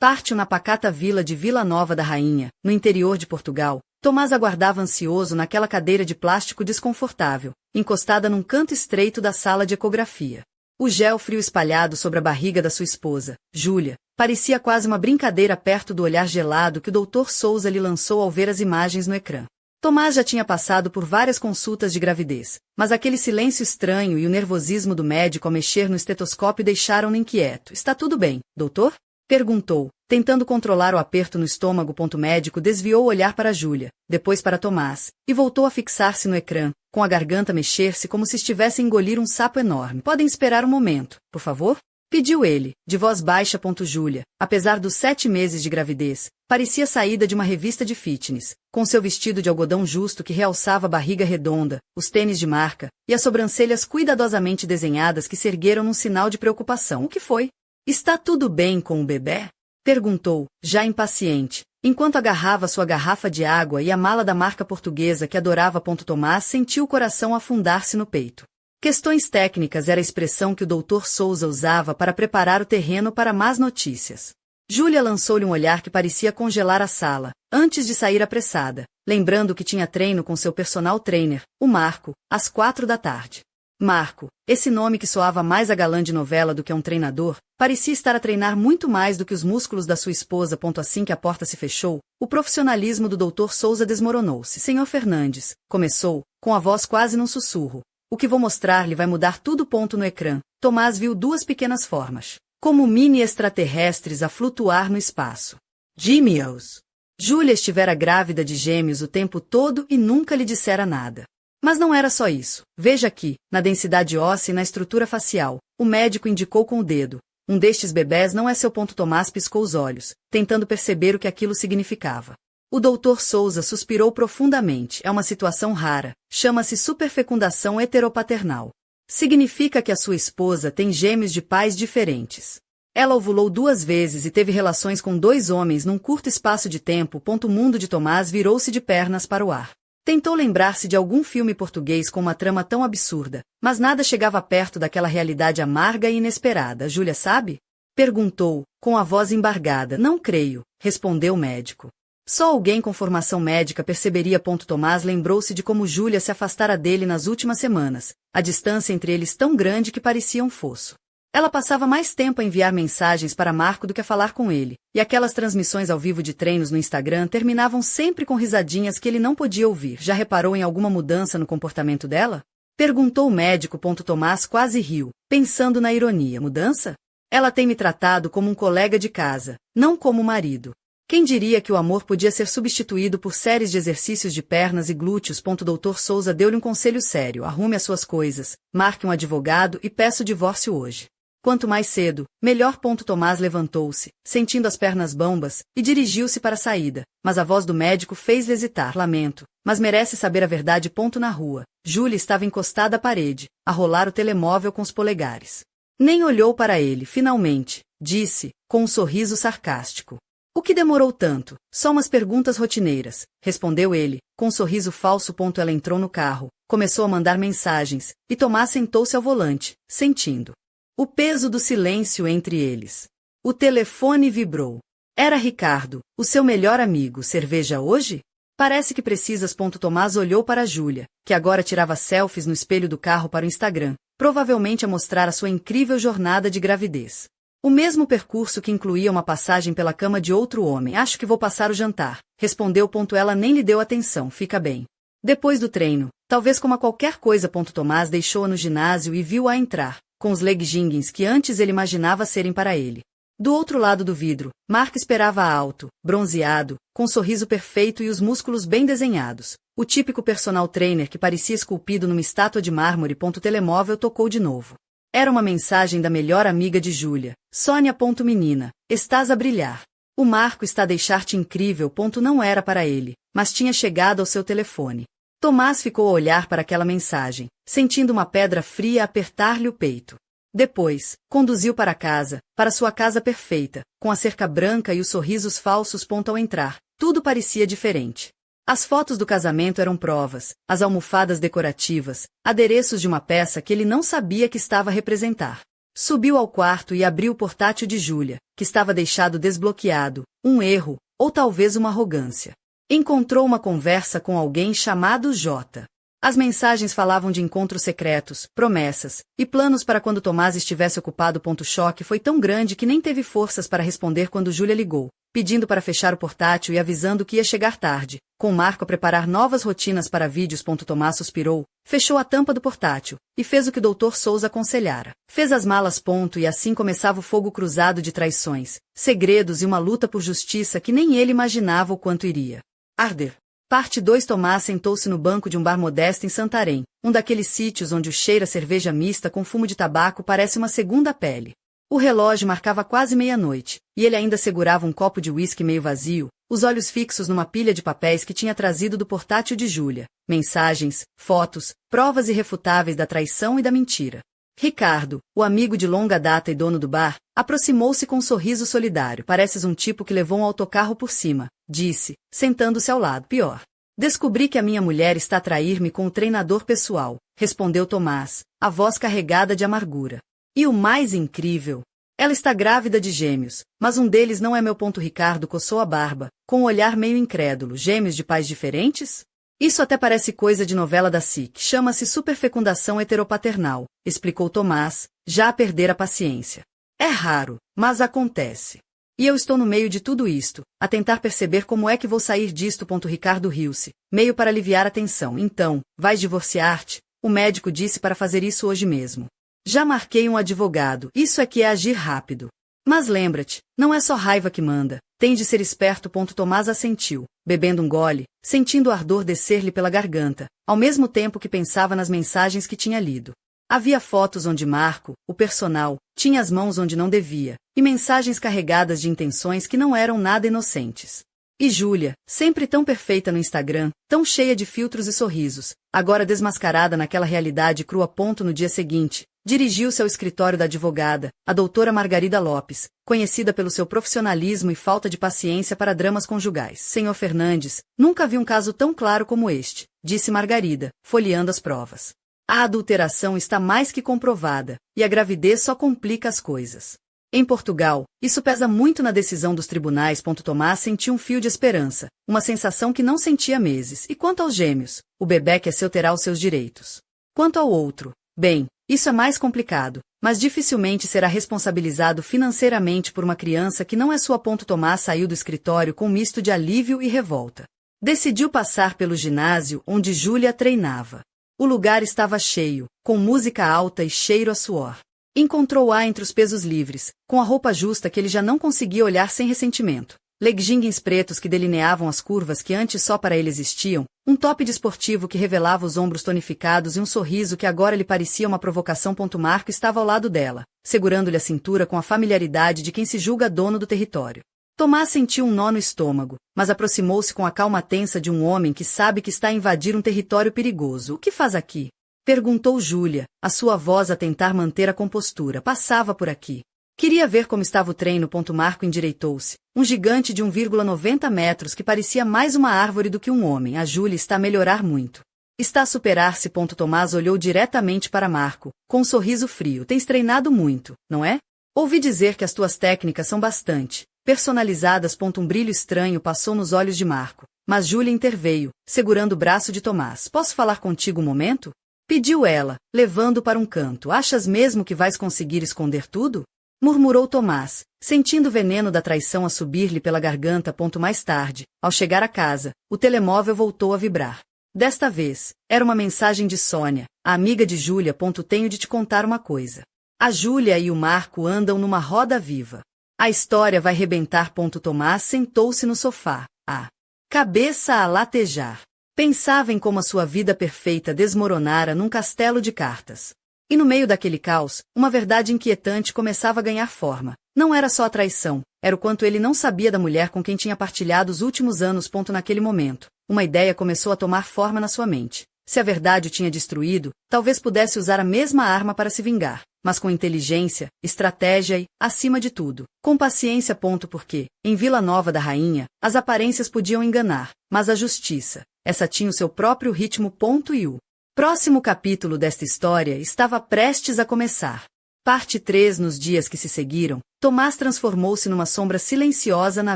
Pártil na pacata vila de Vila Nova da Rainha, no interior de Portugal, Tomás aguardava ansioso naquela cadeira de plástico desconfortável, encostada num canto estreito da sala de ecografia. O gel frio espalhado sobre a barriga da sua esposa, Júlia, parecia quase uma brincadeira perto do olhar gelado que o Dr. Souza lhe lançou ao ver as imagens no ecrã. Tomás já tinha passado por várias consultas de gravidez, mas aquele silêncio estranho e o nervosismo do médico ao mexer no estetoscópio deixaram-no inquieto. Está tudo bem, doutor? Perguntou, tentando controlar o aperto no estômago. O médico desviou o olhar para Júlia, depois para Tomás, e voltou a fixar-se no ecrã, com a garganta mexer-se como se estivesse a engolir um sapo enorme. Podem esperar um momento, por favor? Pediu ele, de voz baixa. Júlia, apesar dos 7 meses de gravidez, parecia saída de uma revista de fitness, com seu vestido de algodão justo que realçava a barriga redonda, os tênis de marca, e as sobrancelhas cuidadosamente desenhadas que se ergueram num sinal de preocupação. O que foi? Está tudo bem com o bebê? Perguntou, já impaciente, enquanto agarrava sua garrafa de água e a mala da marca portuguesa que adorava. Tomás sentiu o coração afundar-se no peito. Questões técnicas era a expressão que o Dr. Souza usava para preparar o terreno para más notícias. Júlia lançou-lhe um olhar que parecia congelar a sala, antes de sair apressada, lembrando que tinha treino com seu personal trainer, o Marco, às 4 da tarde. Marco, esse nome que soava mais a galã de novela do que a um treinador, parecia estar a treinar muito mais do que os músculos da sua esposa. Assim que a porta se fechou, o profissionalismo do Dr. Souza desmoronou-se. Senhor Fernandes, começou, com a voz quase num sussurro. O que vou mostrar-lhe vai mudar tudo. No ecrã, Tomás viu 2 pequenas formas, como mini extraterrestres a flutuar no espaço. Gêmeos! Júlia estivera grávida de gêmeos o tempo todo e nunca lhe dissera nada. Mas não era só isso. Veja aqui, na densidade óssea e na estrutura facial, o médico indicou com o dedo. Um destes bebés não é seu. Tomás piscou os olhos, tentando perceber o que aquilo significava. O Dr. Souza suspirou profundamente. É uma situação rara. Chama-se superfecundação heteropaternal. Significa que a sua esposa tem gêmeos de pais diferentes. Ela ovulou 2 vezes e teve relações com 2 homens num curto espaço de tempo. O mundo de Tomás virou-se de pernas para o ar. Tentou lembrar-se de algum filme português com uma trama tão absurda, mas nada chegava perto daquela realidade amarga e inesperada. Júlia sabe? Perguntou, com a voz embargada. Não creio, respondeu o médico. Só alguém com formação médica perceberia. Tomás lembrou-se de como Júlia se afastara dele nas últimas semanas, a distância entre eles tão grande que parecia um fosso. Ela passava mais tempo a enviar mensagens para Marco do que a falar com ele, e aquelas transmissões ao vivo de treinos no Instagram terminavam sempre com risadinhas que ele não podia ouvir. Já reparou em alguma mudança no comportamento dela? Perguntou o médico. Tomás quase riu, pensando na ironia. Mudança? Ela tem me tratado como um colega de casa, não como marido. Quem diria que o amor podia ser substituído por séries de exercícios de pernas e glúteos. Dr. Souza deu-lhe um conselho sério. Arrume as suas coisas, marque um advogado e peça o divórcio hoje. Quanto mais cedo, melhor. Tomás levantou-se, sentindo as pernas bambas, e dirigiu-se para a saída, mas a voz do médico fez-lhe hesitar. Lamento, mas merece saber a verdade. Na rua, Júlia estava encostada à parede, a rolar o telemóvel com os polegares. Nem olhou para ele. Finalmente, disse, com um sorriso sarcástico. O que demorou tanto? Só umas perguntas rotineiras, respondeu ele, com um sorriso falso. Ela entrou no carro, começou a mandar mensagens, e Tomás sentou-se ao volante, sentindo o peso do silêncio entre eles. O telefone vibrou. Era Ricardo, o seu melhor amigo. Cerveja hoje? Parece que precisas. Tomás olhou para Júlia, que agora tirava selfies no espelho do carro para o Instagram, provavelmente a mostrar a sua incrível jornada de gravidez. O mesmo percurso que incluía uma passagem pela cama de outro homem. Acho que vou passar o jantar, respondeu. Ela nem lhe deu atenção. Fica bem. Depois do treino, talvez coma qualquer coisa. Tomás deixou-a no ginásio e viu-a entrar, com os leggings que antes ele imaginava serem para ele. Do outro lado do vidro, Marco esperava alto, bronzeado, com um sorriso perfeito e os músculos bem desenhados. O típico personal trainer que parecia esculpido numa estátua de mármore. O telemóvel tocou de novo. Era uma mensagem da melhor amiga de Júlia. Sônia. Menina, estás a brilhar. O Marco está a deixar-te incrível. Não era para ele, mas tinha chegado ao seu telefone. Tomás ficou a olhar para aquela mensagem, sentindo uma pedra fria apertar-lhe o peito. Depois, conduziu para casa, para sua casa perfeita, com a cerca branca e os sorrisos falsos. Ao entrar, tudo parecia diferente. As fotos do casamento eram provas, as almofadas decorativas, adereços de uma peça que ele não sabia que estava a representar. Subiu ao quarto e abriu o portátil de Júlia, que estava deixado desbloqueado, um erro, ou talvez uma arrogância. Encontrou uma conversa com alguém chamado J. As mensagens falavam de encontros secretos, promessas, e planos para quando Tomás estivesse ocupado. O choque foi tão grande que nem teve forças para responder quando Júlia ligou, pedindo para fechar o portátil e avisando que ia chegar tarde, com Marco a preparar novas rotinas para vídeos. Tomás suspirou, fechou a tampa do portátil, e fez o que o Dr. Souza aconselhara. Fez as malas. E assim começava o fogo cruzado de traições, segredos e uma luta por justiça que nem ele imaginava o quanto iria arder. Parte 2. Tomás sentou-se no banco de um bar modesto em Santarém, um daqueles sítios onde o cheiro a cerveja mista com fumo de tabaco parece uma segunda pele. O relógio marcava quase meia-noite, e ele ainda segurava um copo de uísque meio vazio, os olhos fixos numa pilha de papéis que tinha trazido do portátil de Júlia, mensagens, fotos, provas irrefutáveis da traição e da mentira. Ricardo, o amigo de longa data e dono do bar, aproximou-se com um sorriso solidário. Pareces um tipo que levou um autocarro por cima, disse, sentando-se ao lado. Pior. Descobri que a minha mulher está a trair-me com o treinador pessoal, respondeu Tomás, a voz carregada de amargura. E o mais incrível? Ela está grávida de gêmeos, mas um deles não é meu. Ricardo coçou a barba, com um olhar meio incrédulo. Gêmeos de pais diferentes? Isso até parece coisa de novela da SIC. Chama-se superfecundação heteropaternal, explicou Tomás, já a perder a paciência. É raro, mas acontece. E eu estou no meio de tudo isto, a tentar perceber como é que vou sair disto. Ricardo riu-se, meio para aliviar a tensão. Então, vais divorciar-te? O médico disse para fazer isso hoje mesmo. Já marquei um advogado, isso é que é agir rápido. Mas lembra-te, não é só raiva que manda, tem de ser esperto. Tomás assentiu, bebendo um gole, sentindo o ardor descer-lhe pela garganta, ao mesmo tempo que pensava nas mensagens que tinha lido. Havia fotos onde Marco, o personal, tinha as mãos onde não devia, e mensagens carregadas de intenções que não eram nada inocentes. E Júlia, sempre tão perfeita no Instagram, tão cheia de filtros e sorrisos, agora desmascarada naquela realidade crua. No dia seguinte, dirigiu-se ao escritório da advogada, a doutora Margarida Lopes, conhecida pelo seu profissionalismo e falta de paciência para dramas conjugais. Senhor Fernandes, nunca vi um caso tão claro como este, disse Margarida, folheando as provas. A adulteração está mais que comprovada, e a gravidez só complica as coisas. Em Portugal, isso pesa muito na decisão dos tribunais. Tomás sentiu um fio de esperança, uma sensação que não sentia há meses. E quanto aos gêmeos, o bebé que é seu terá os seus direitos. Quanto ao outro, bem, isso é mais complicado, mas dificilmente será responsabilizado financeiramente por uma criança que não é sua. Tomás saiu do escritório com um misto de alívio e revolta. Decidiu passar pelo ginásio onde Júlia treinava. O lugar estava cheio, com música alta e cheiro a suor. Encontrou-a entre os pesos livres, com a roupa justa que ele já não conseguia olhar sem ressentimento. Leggings pretos que delineavam as curvas que antes só para ele existiam, um top desportivo que revelava os ombros tonificados e um sorriso que agora lhe parecia uma provocação. Marco estava ao lado dela, segurando-lhe a cintura com a familiaridade de quem se julga dono do território. Tomás sentiu um nó no estômago, mas aproximou-se com a calma tensa de um homem que sabe que está a invadir um território perigoso. O que faz aqui? Perguntou Júlia, a sua voz a tentar manter a compostura. Passava por aqui. Queria ver como estava o treino. Marco endireitou-se, um gigante de 1,90 metros que parecia mais uma árvore do que um homem. A Júlia está a melhorar muito. Está a superar-se. Tomás olhou diretamente para Marco, com um sorriso frio. Tens treinado muito, não é? Ouvi dizer que as tuas técnicas são bastante personalizadas. Um brilho estranho passou nos olhos de Marco, mas Júlia interveio, segurando o braço de Tomás. Posso falar contigo um momento? Pediu ela, levando-o para um canto. Achas mesmo que vais conseguir esconder tudo? Murmurou Tomás, sentindo o veneno da traição a subir-lhe pela garganta. Mais tarde, ao chegar a casa, o telemóvel voltou a vibrar. Desta vez, era uma mensagem de Sônia, a amiga de Júlia. Tenho de te contar uma coisa. A Júlia e o Marco andam numa roda viva. A história vai rebentar. Tomás sentou-se no sofá, a cabeça a latejar. Pensava em como a sua vida perfeita desmoronara num castelo de cartas. E no meio daquele caos, uma verdade inquietante começava a ganhar forma. Não era só a traição, era o quanto ele não sabia da mulher com quem tinha partilhado os últimos anos. Naquele momento, uma ideia começou a tomar forma na sua mente. Se a verdade o tinha destruído, talvez pudesse usar a mesma arma para se vingar, mas com inteligência, estratégia e, acima de tudo, com paciência. Porque, em Vila Nova da Rainha, as aparências podiam enganar, mas a justiça, essa tinha o seu próprio ritmo. E o próximo capítulo desta história estava prestes a começar. Parte 3. Nos dias que se seguiram, Tomás transformou-se numa sombra silenciosa na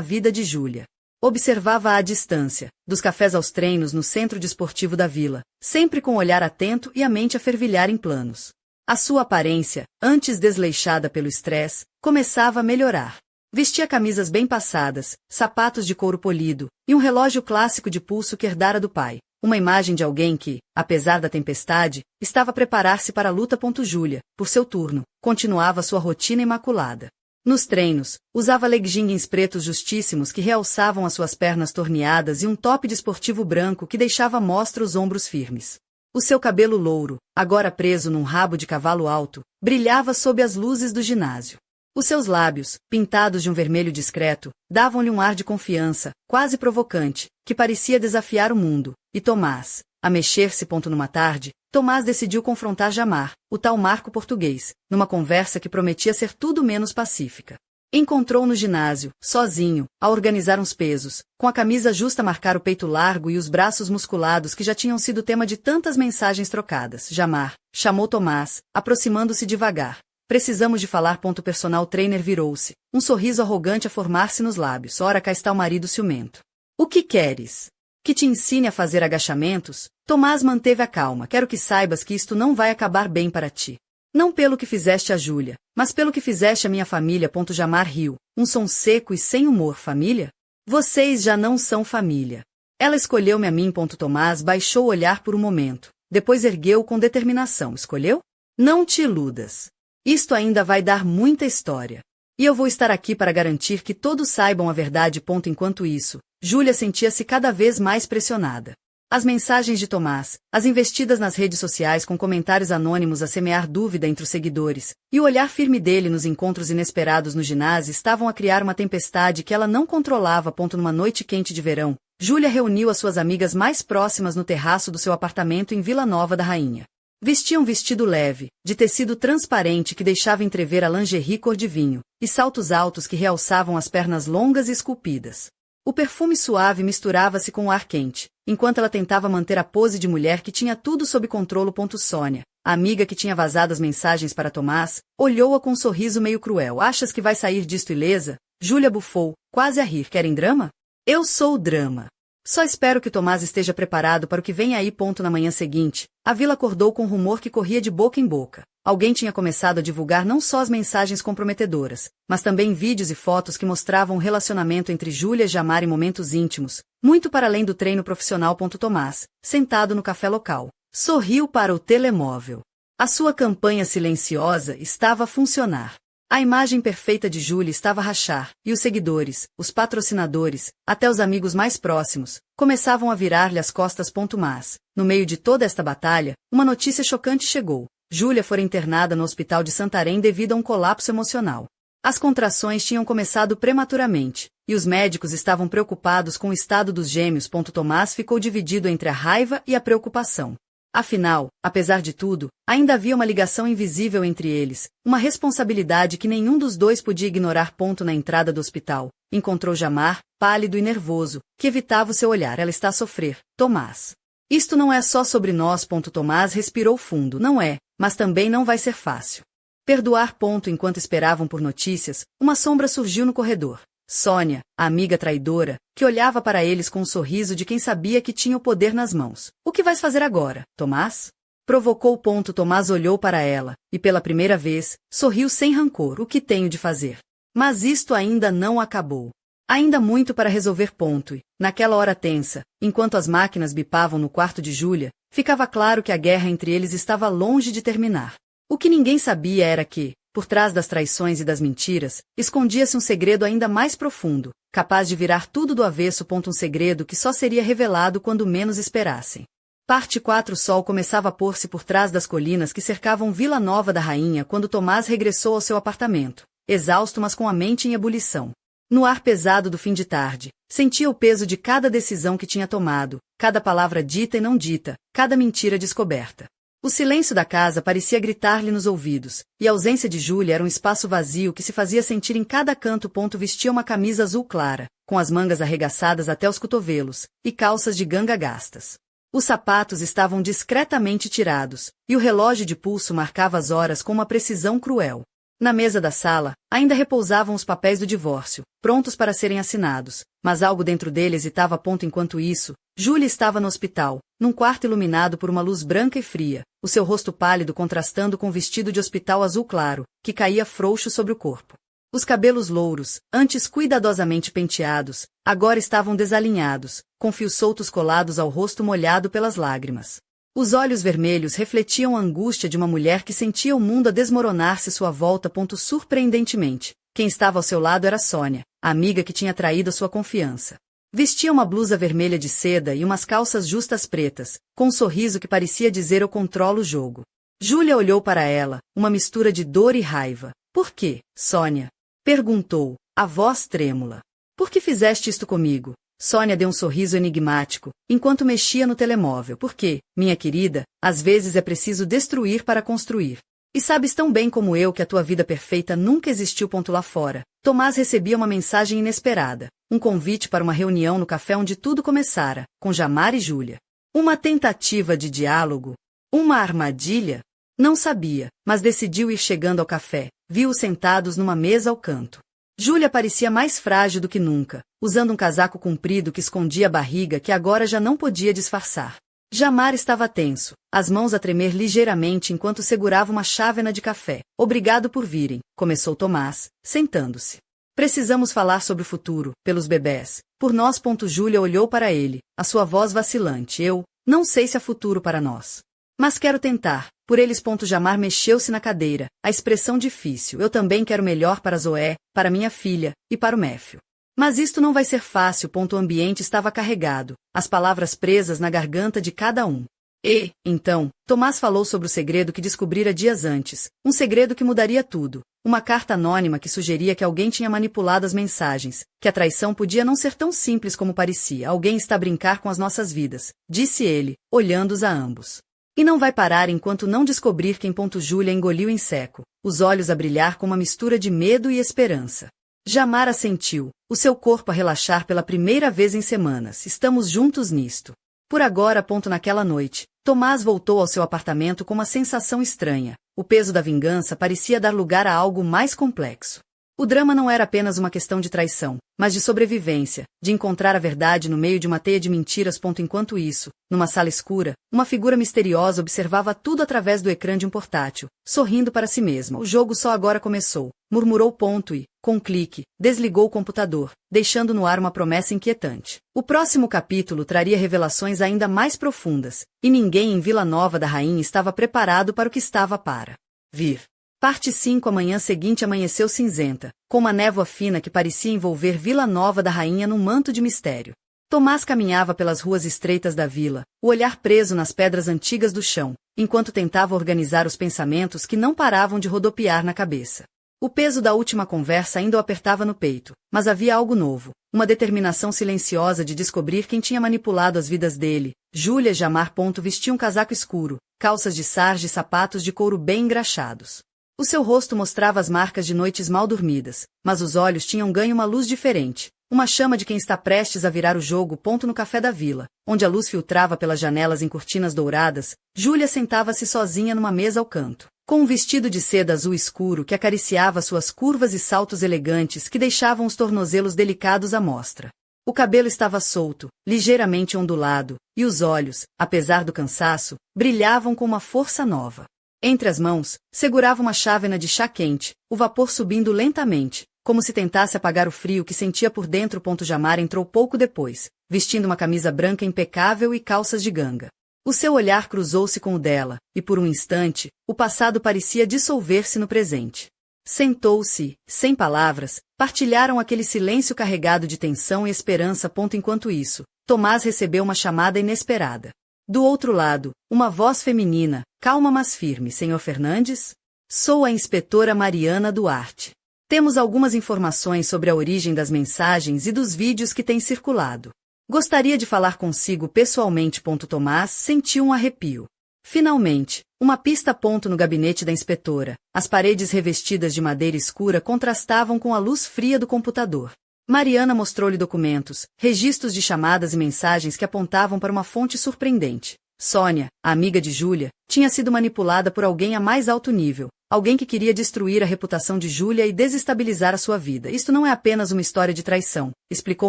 vida de Júlia. Observava-a à distância, dos cafés aos treinos no centro desportivo da vila, sempre com o olhar atento e a mente a fervilhar em planos. A sua aparência, antes desleixada pelo estresse, começava a melhorar. Vestia camisas bem passadas, sapatos de couro polido, e um relógio clássico de pulso que herdara do pai. Uma imagem de alguém que, apesar da tempestade, estava a preparar-se para a luta. Júlia, por seu turno, continuava sua rotina imaculada. Nos treinos, usava leggings pretos justíssimos que realçavam as suas pernas torneadas e um top desportivo branco que deixava à mostra os ombros firmes. O seu cabelo louro, agora preso num rabo de cavalo alto, brilhava sob as luzes do ginásio. Os seus lábios, pintados de um vermelho discreto, davam-lhe um ar de confiança, quase provocante, que parecia desafiar o mundo. E Tomás, a mexer-se. Numa tarde, Tomás decidiu confrontar Jamar, o tal Marco português, numa conversa que prometia ser tudo menos pacífica. Encontrou no ginásio, sozinho, a organizar uns pesos, com a camisa justa a marcar o peito largo e os braços musculados que já tinham sido tema de tantas mensagens trocadas. Jamar, chamou Tomás, aproximando-se devagar. Precisamos de falar. O personal trainer virou-se, um sorriso arrogante a formar-se nos lábios. Ora, cá está o marido ciumento. O que queres? Que te ensine a fazer agachamentos? Tomás manteve a calma. Quero que saibas que isto não vai acabar bem para ti. Não pelo que fizeste a Júlia, mas pelo que fizeste a minha família. Jamar riu, um som seco e sem humor. Família? Vocês já não são família. Ela escolheu-me a mim. Tomás baixou o olhar por um momento, depois ergueu com determinação. Escolheu? Não te iludas. Isto ainda vai dar muita história. E eu vou estar aqui para garantir que todos saibam a verdade. Enquanto isso, Júlia sentia-se cada vez mais pressionada. As mensagens de Tomás, as investidas nas redes sociais com comentários anônimos a semear dúvida entre os seguidores, e o olhar firme dele nos encontros inesperados no ginásio estavam a criar uma tempestade que ela não controlava. Numa noite quente de verão, Júlia reuniu as suas amigas mais próximas no terraço do seu apartamento em Vila Nova da Rainha. Vestia um vestido leve, de tecido transparente que deixava entrever a lingerie cor de vinho, e saltos altos que realçavam as pernas longas e esculpidas. O perfume suave misturava-se com o ar quente, enquanto ela tentava manter a pose de mulher que tinha tudo sob controle. Sônia, a amiga que tinha vazado as mensagens para Tomás, olhou-a com um sorriso meio cruel. Achas que vai sair disto ilesa? Júlia bufou, quase a rir. Querem drama? Eu sou o drama. Só espero que Tomás esteja preparado para o que vem aí. Na manhã seguinte, a vila acordou com um rumor que corria de boca em boca. Alguém tinha começado a divulgar não só as mensagens comprometedoras, mas também vídeos e fotos que mostravam um relacionamento entre Júlia e Jamar em momentos íntimos, muito para além do treino profissional. Tomás, sentado no café local, sorriu para o telemóvel. A sua campanha silenciosa estava a funcionar. A imagem perfeita de Júlia estava a rachar, e os seguidores, os patrocinadores, até os amigos mais próximos, começavam a virar-lhe as costas. Mas, no meio de toda esta batalha, uma notícia chocante chegou. Júlia fora internada no hospital de Santarém devido a um colapso emocional. As contrações tinham começado prematuramente, e os médicos estavam preocupados com o estado dos gêmeos. Tomás ficou dividido entre a raiva e a preocupação. Afinal, apesar de tudo, ainda havia uma ligação invisível entre eles, uma responsabilidade que nenhum dos dois podia ignorar. Na entrada do hospital, encontrou Jamar, pálido e nervoso, que evitava o seu olhar. Ela está a sofrer, Tomás. Isto não é só sobre nós. Tomás respirou fundo. Não é, mas também não vai ser fácil. Perdoar. Enquanto esperavam por notícias, uma sombra surgiu no corredor. Sônia, a amiga traidora, que olhava para eles com um sorriso de quem sabia que tinha o poder nas mãos. O que vais fazer agora, Tomás? Provocou. Tomás olhou para ela, e pela primeira vez, sorriu sem rancor. O que tenho de fazer? Mas isto ainda não acabou. Ainda muito para resolver. E, naquela hora tensa, enquanto as máquinas bipavam no quarto de Júlia, ficava claro que a guerra entre eles estava longe de terminar. O que ninguém sabia era que, por trás das traições e das mentiras, escondia-se um segredo ainda mais profundo, capaz de virar tudo do avesso. Um segredo que só seria revelado quando menos esperassem. Parte 4. O sol começava a pôr-se por trás das colinas que cercavam Vila Nova da Rainha quando Tomás regressou ao seu apartamento, exausto mas com a mente em ebulição. No ar pesado do fim de tarde, sentia o peso de cada decisão que tinha tomado, cada palavra dita e não dita, cada mentira descoberta. O silêncio da casa parecia gritar-lhe nos ouvidos, e a ausência de Júlia era um espaço vazio que se fazia sentir em cada canto. Vestia uma camisa azul clara, com as mangas arregaçadas até os cotovelos, e calças de ganga gastas. Os sapatos estavam discretamente tirados, e o relógio de pulso marcava as horas com uma precisão cruel. Na mesa da sala, ainda repousavam os papéis do divórcio, prontos para serem assinados, mas algo dentro dele hesitava a ponto. Enquanto isso, Júlia estava no hospital, num quarto iluminado por uma luz branca e fria, o seu rosto pálido contrastando com o vestido de hospital azul claro, que caía frouxo sobre o corpo. Os cabelos louros, antes cuidadosamente penteados, agora estavam desalinhados, com fios soltos colados ao rosto molhado pelas lágrimas. Os olhos vermelhos refletiam a angústia de uma mulher que sentia o mundo a desmoronar-se à sua volta. Surpreendentemente, quem estava ao seu lado era Sônia, a amiga que tinha traído a sua confiança. Vestia uma blusa vermelha de seda e umas calças justas pretas, com um sorriso que parecia dizer: eu controlo o jogo. Júlia olhou para ela, uma mistura de dor e raiva. Por quê, Sônia? Perguntou, a voz trêmula. Por que fizeste isto comigo? Sônia deu um sorriso enigmático, enquanto mexia no telemóvel. Porque, minha querida, às vezes é preciso destruir para construir. E sabes tão bem como eu que a tua vida perfeita nunca existiu. Lá fora, Tomás recebia uma mensagem inesperada, um convite para uma reunião no café onde tudo começara, com Jamar e Júlia. Uma tentativa de diálogo? Uma armadilha? Não sabia, mas decidiu ir. Chegando ao café, viu-os sentados numa mesa ao canto. Júlia parecia mais frágil do que nunca, usando um casaco comprido que escondia a barriga que agora já não podia disfarçar. Jamar estava tenso, as mãos a tremer ligeiramente enquanto segurava uma chávena de café. Obrigado por virem, começou Tomás, sentando-se. Precisamos falar sobre o futuro, pelos bebés, por nós. Júlia olhou para ele, a sua voz vacilante. Eu não sei se há futuro para nós. Mas quero tentar, por eles. Jamar mexeu-se na cadeira, a expressão difícil. Eu também quero melhor para Zoé, para minha filha, e para o Matthew. Mas isto não vai ser fácil. O ambiente estava carregado, as palavras presas na garganta de cada um. E, então, Tomás falou sobre o segredo que descobrira dias antes, um segredo que mudaria tudo, uma carta anônima que sugeria que alguém tinha manipulado as mensagens, que a traição podia não ser tão simples como parecia. Alguém está a brincar com as nossas vidas, disse ele, olhando-os a ambos. E não vai parar enquanto não descobrir quem. Júlia engoliu em seco, os olhos a brilhar com uma mistura de medo e esperança. Jamar assentiu, o seu corpo a relaxar pela primeira vez em semanas. Estamos juntos nisto. Por agora. Naquela noite, Tomás voltou ao seu apartamento com uma sensação estranha. O peso da vingança parecia dar lugar a algo mais complexo. O drama não era apenas uma questão de traição, mas de sobrevivência, de encontrar a verdade no meio de uma teia de mentiras. Enquanto isso, numa sala escura, uma figura misteriosa observava tudo através do ecrã de um portátil, sorrindo para si mesma. O jogo só agora começou, murmurou. E, com um clique, desligou o computador, deixando no ar uma promessa inquietante. O próximo capítulo traria revelações ainda mais profundas, e ninguém em Vila Nova da Rainha estava preparado para o que estava para vir. Parte 5. A manhã seguinte amanheceu cinzenta, com uma névoa fina que parecia envolver Vila Nova da Rainha num manto de mistério. Tomás caminhava pelas ruas estreitas da vila, o olhar preso nas pedras antigas do chão, enquanto tentava organizar os pensamentos que não paravam de rodopiar na cabeça. O peso da última conversa ainda o apertava no peito, mas havia algo novo, uma determinação silenciosa de descobrir quem tinha manipulado as vidas dele. Júlia Jamar. Vestia um casaco escuro, calças de sarja e sapatos de couro bem engraxados. O seu rosto mostrava as marcas de noites mal dormidas, mas os olhos tinham ganho uma luz diferente, uma chama de quem está prestes a virar o jogo. No café da vila, onde a luz filtrava pelas janelas em cortinas douradas, Júlia sentava-se sozinha numa mesa ao canto, com um vestido de seda azul escuro que acariciava suas curvas e saltos elegantes que deixavam os tornozelos delicados à mostra. O cabelo estava solto, ligeiramente ondulado, e os olhos, apesar do cansaço, brilhavam com uma força nova. Entre as mãos, segurava uma chávena de chá quente, o vapor subindo lentamente, como se tentasse apagar o frio que sentia por dentro. Jamar entrou pouco depois, vestindo uma camisa branca impecável e calças de ganga. O seu olhar cruzou-se com o dela, e por um instante, o passado parecia dissolver-se no presente. Sentou-se e, sem palavras, partilharam aquele silêncio carregado de tensão e esperança. Enquanto isso, Tomás recebeu uma chamada inesperada. Do outro lado, uma voz feminina, calma mas firme. Senhor Fernandes? Sou a inspetora Mariana Duarte. Temos algumas informações sobre a origem das mensagens e dos vídeos que têm circulado. Gostaria de falar consigo pessoalmente. Tomás sentiu um arrepio. Finalmente, uma pista. No gabinete da inspetora, as paredes revestidas de madeira escura contrastavam com a luz fria do computador. Mariana mostrou-lhe documentos, registros de chamadas e mensagens que apontavam para uma fonte surpreendente. Sônia, a amiga de Júlia, tinha sido manipulada por alguém a mais alto nível, alguém que queria destruir a reputação de Júlia e desestabilizar a sua vida. Isto não é apenas uma história de traição, explicou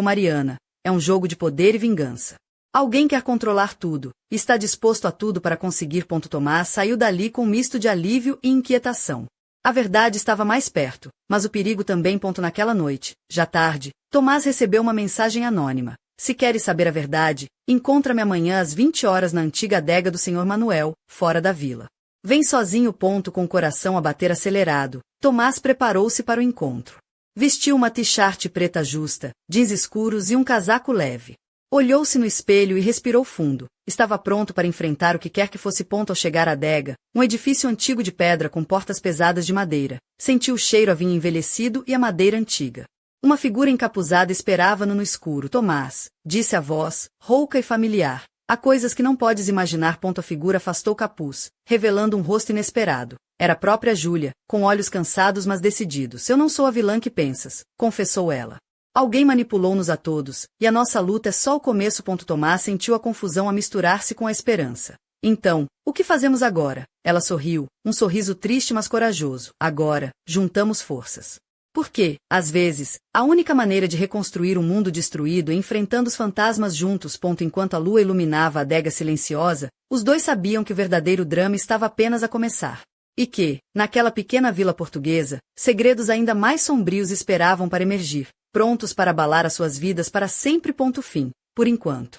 Mariana. É um jogo de poder e vingança. Alguém quer controlar tudo, e está disposto a tudo para conseguir. Tomás saiu dali com um misto de alívio e inquietação. A verdade estava mais perto, mas o perigo também. Naquela noite, já tarde, Tomás recebeu uma mensagem anônima. Se queres saber a verdade, encontra-me amanhã às 20 horas na antiga adega do Sr. Manuel, fora da vila. Vem sozinho. Com o coração a bater acelerado, Tomás preparou-se para o encontro. Vestiu uma t-shirt preta justa, jeans escuros e um casaco leve. Olhou-se no espelho e respirou fundo. Estava pronto para enfrentar o que quer que fosse. Ao chegar à adega, um edifício antigo de pedra com portas pesadas de madeira, sentiu o cheiro a vinho envelhecido e a madeira antiga. Uma figura encapuzada esperava-no no escuro. Tomás, disse a voz, rouca e familiar. Há coisas que não podes imaginar. A figura afastou o capuz, revelando um rosto inesperado. Era a própria Júlia, com olhos cansados mas decididos. Eu não sou a vilã que pensas, confessou ela. Alguém manipulou-nos a todos, e a nossa luta é só o começo. Tomás sentiu a confusão a misturar-se com a esperança. Então, o que fazemos agora? Ela sorriu, um sorriso triste mas corajoso. Agora, juntamos forças. Porque, às vezes, a única maneira de reconstruir um mundo destruído é enfrentando os fantasmas juntos. Enquanto a lua iluminava a adega silenciosa, os dois sabiam que o verdadeiro drama estava apenas a começar. E que, naquela pequena vila portuguesa, segredos ainda mais sombrios esperavam para emergir, prontos para abalar as suas vidas para sempre. Fim, por enquanto.